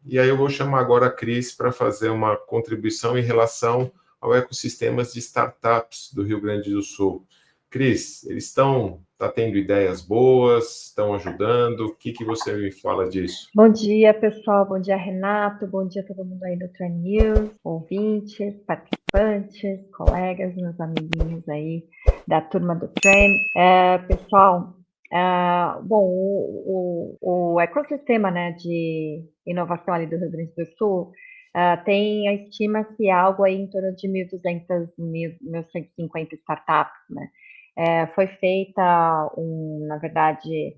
E aí eu vou chamar agora a Cris para fazer uma contribuição em relação ao ecossistema de startups do Rio Grande do Sul. Cris, eles tá tendo ideias boas, estão ajudando? O que você me fala disso? Bom dia, pessoal. Bom dia, Renato. Bom dia a todo mundo aí do Trend News, ouvintes, participantes, colegas, meus amiguinhos aí da turma do Trend. Pessoal, bom, o ecossistema, né, de inovação ali do Rio Grande do Sul tem a estima-se algo aí em torno de 1.200, 1.150 startups, né? Foi feita, na verdade,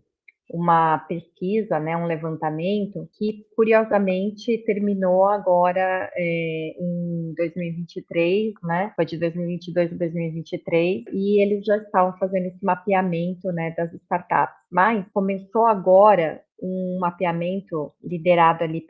uma pesquisa, né, um levantamento que, curiosamente, terminou agora em 2023, né, foi de 2022 a 2023, e eles já estavam fazendo esse mapeamento, né, das startups. Mas começou agora um mapeamento liderado ali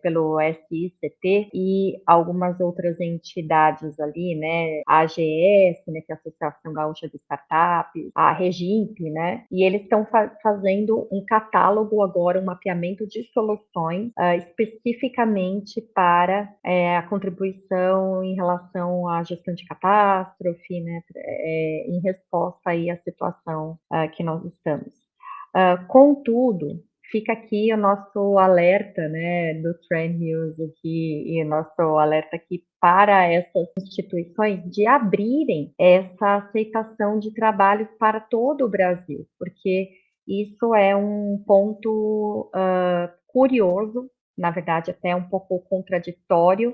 pelo SICT e algumas outras entidades ali, né, a AGS, né, que é a Associação Gaúcha de Startups, a Regimp, né, e eles estão fazendo um catálogo agora, um mapeamento de soluções especificamente para a contribuição em relação à gestão de catástrofe, né, em resposta aí à situação que nós estamos. Contudo, fica aqui o nosso alerta, né, do Trend News aqui, e o nosso alerta aqui para essas instituições de abrirem essa aceitação de trabalhos para todo o Brasil, porque isso é um ponto curioso, na verdade até um pouco contraditório,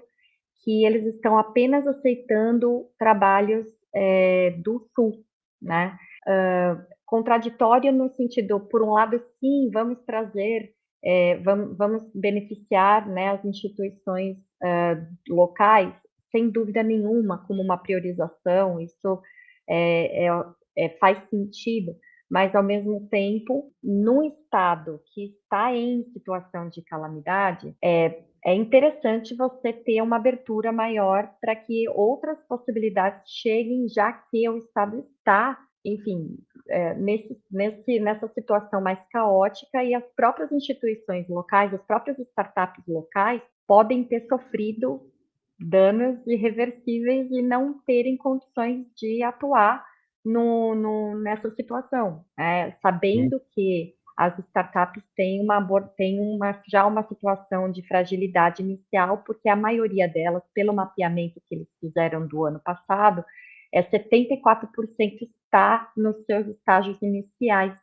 que eles estão apenas aceitando trabalhos do Sul, né? Contraditório no sentido, por um lado, sim, vamos trazer, vamos beneficiar, né, as instituições locais, sem dúvida nenhuma, como uma priorização, isso faz sentido, mas, ao mesmo tempo, num estado que está em situação de calamidade, é interessante você ter uma abertura maior para que outras possibilidades cheguem, já que o Estado está, enfim, nessa situação mais caótica, e as próprias instituições locais, as próprias startups locais podem ter sofrido danos irreversíveis e não terem condições de atuar nessa situação, sabendo que as startups têm já uma situação de fragilidade inicial, porque a maioria delas, pelo mapeamento que eles fizeram do ano passado, 74% está nos seus estágios iniciais,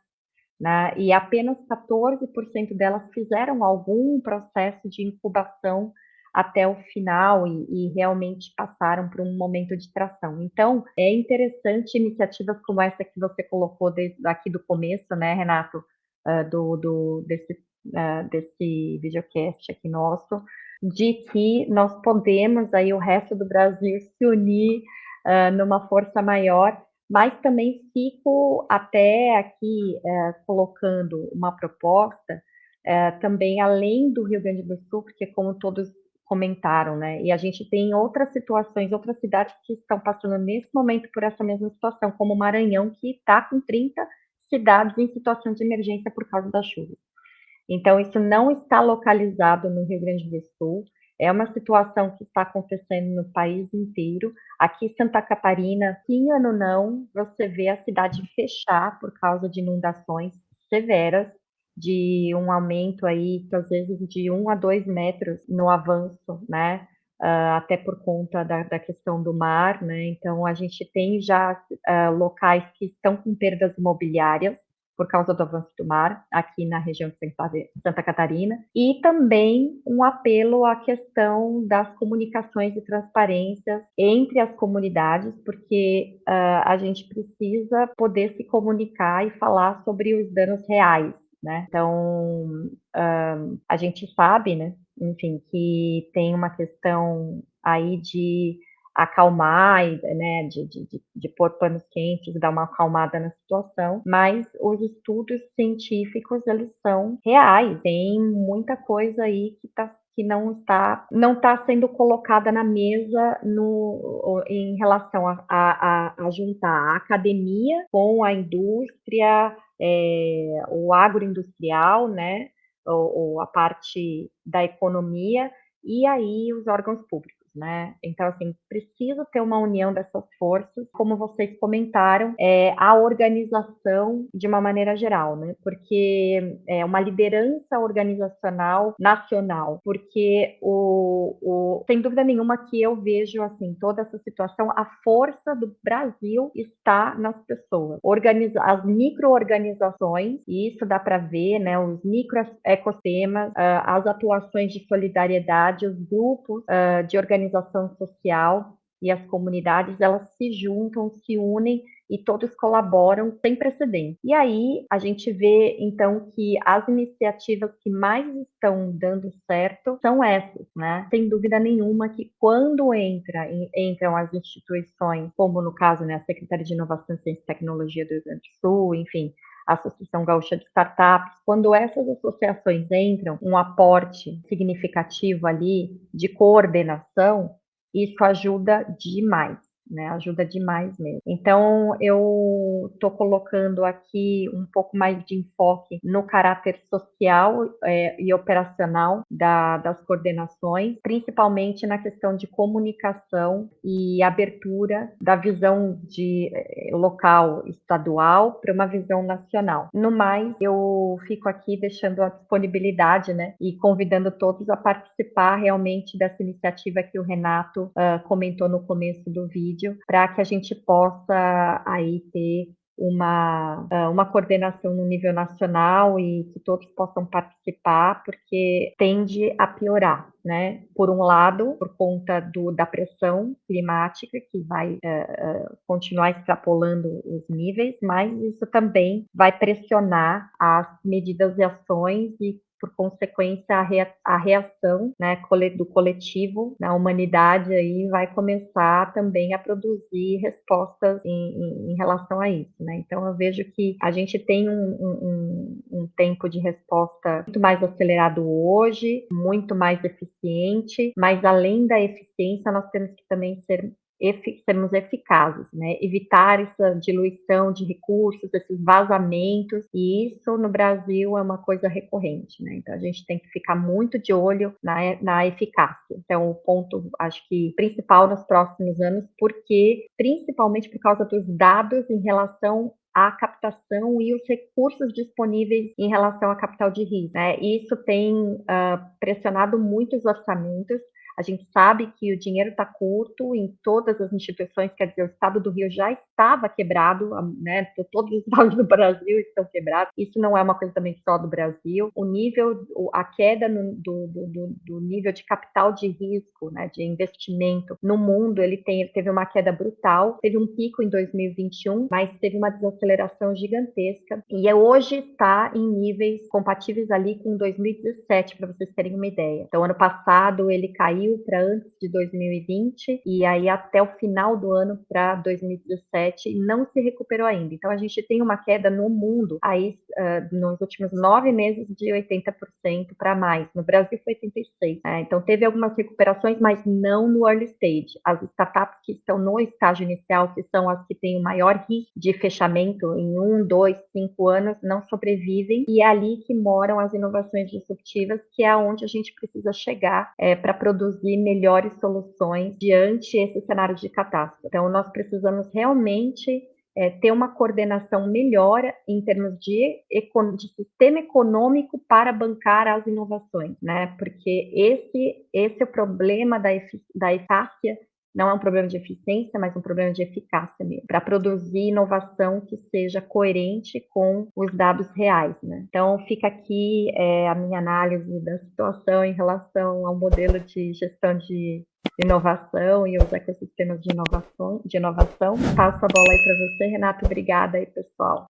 né? E apenas 14% delas fizeram algum processo de incubação até o final e realmente passaram por um momento de tração. Então, é interessante iniciativas como essa que você colocou aqui do começo, né, Renato, desse videocast aqui nosso, de que nós podemos aí o resto do Brasil se unir numa força maior, mas também fico até aqui colocando uma proposta também além do Rio Grande do Sul, porque como todos comentaram, né? E a gente tem outras situações, outras cidades que estão passando nesse momento por essa mesma situação, como o Maranhão, que está com 30 cidades em situação de emergência por causa da chuva. Então, isso não está localizado no Rio Grande do Sul, é uma situação que está acontecendo no país inteiro. Aqui em Santa Catarina, sim ano não, você vê a cidade fechar por causa de inundações severas, de um aumento aí, que às vezes de 1 a 2 metros no avanço, né? Até por conta da questão do mar, né? Então, a gente tem já locais que estão com perdas imobiliárias, por causa do avanço do mar, aqui na região de Santa Catarina, e também um apelo à questão das comunicações e transparência entre as comunidades, porque a gente precisa poder se comunicar e falar sobre os danos reais, né? Então, a gente sabe, né, enfim, que tem uma questão aí de acalmar, né, de pôr panos quentes, dar uma acalmada na situação, mas os estudos científicos, eles são reais, tem muita coisa aí que não está sendo colocada na mesa em relação a juntar a academia com a indústria, o agroindustrial, né, ou a parte da economia e aí os órgãos públicos, né? Então, assim, preciso ter uma união dessas forças, como vocês comentaram, a organização de uma maneira geral, né? Porque é uma liderança organizacional nacional, porque sem dúvida nenhuma que eu vejo, assim, toda essa situação, a força do Brasil está nas pessoas. As micro-organizações, e isso dá para ver, né? Os microecossistemas, as atuações de solidariedade, os grupos de organização social e as comunidades, elas se juntam, se unem e todos colaboram sem precedentes. E aí a gente vê, então, que as iniciativas que mais estão dando certo são essas, né? Sem dúvida nenhuma que quando entram as instituições, como no caso, né, a Secretaria de Inovação, Ciência e Tecnologia do Rio Grande do Sul, enfim, a Associação Gaúcha de Startups, quando essas associações entram, um aporte significativo ali de coordenação, isso ajuda demais, né? Ajuda demais mesmo. Então, eu estou colocando aqui um pouco mais de enfoque no caráter social e operacional das coordenações, principalmente na questão de comunicação e abertura da visão de local, estadual, para uma visão nacional. No mais, eu fico aqui deixando a disponibilidade, né, e convidando todos a participar realmente dessa iniciativa que o Renato comentou no começo do vídeo, para que a gente possa aí ter uma coordenação no nível nacional e que todos possam participar, porque tende a piorar, né? Por um lado, por conta da pressão climática, que vai continuar extrapolando os níveis, mas isso também vai pressionar as medidas e ações e por consequência, a reação, né, do coletivo, na humanidade, aí vai começar também a produzir respostas em relação a isso, né? Então, eu vejo que a gente tem um tempo de resposta muito mais acelerado hoje, muito mais eficiente, mas além da eficiência, nós temos que também sermos eficazes, né? Evitar essa diluição de recursos, esses vazamentos, e isso no Brasil é uma coisa recorrente, né? Então a gente tem que ficar muito de olho na eficácia. Então o ponto, acho que principal nos próximos anos, principalmente por causa dos dados em relação à captação e os recursos disponíveis em relação a capital de risco, né? Isso tem pressionado muitos orçamentos. A gente sabe que o dinheiro está curto em todas as instituições, quer dizer, o estado do Rio já estava quebrado, né? Todos os estados do Brasil estão quebrados. Isso não é uma coisa também só do Brasil. A queda do nível de capital de risco, né, de investimento no mundo, teve uma queda brutal. Teve um pico em 2021, mas teve uma desaceleração gigantesca. E hoje está em níveis compatíveis ali com 2017, para vocês terem uma ideia. Então, ano passado ele caiu para antes de 2020 e aí até o final do ano para 2017 e não se recuperou ainda. Então a gente tem uma queda no mundo aí nos últimos 9 meses de 80% para mais. No Brasil foi 86%. Então teve algumas recuperações, mas não no early stage. As startups que estão no estágio inicial, que são as que têm o maior risco de fechamento em 1, 2, 5 anos, não sobrevivem, e é ali que moram as inovações disruptivas, que é onde a gente precisa chegar para produzir melhores soluções diante esse cenário de catástrofe. Então, nós precisamos realmente ter uma coordenação melhor em termos de sistema econômico para bancar as inovações, né? Porque esse é o problema da eficácia. Não é um problema de eficiência, mas um problema de eficácia mesmo, para produzir inovação que seja coerente com os dados reais, né? Então, fica aqui a minha análise da situação em relação ao modelo de gestão de inovação e os ecossistemas de inovação. Passo a bola aí para você, Renato. Obrigada aí, pessoal.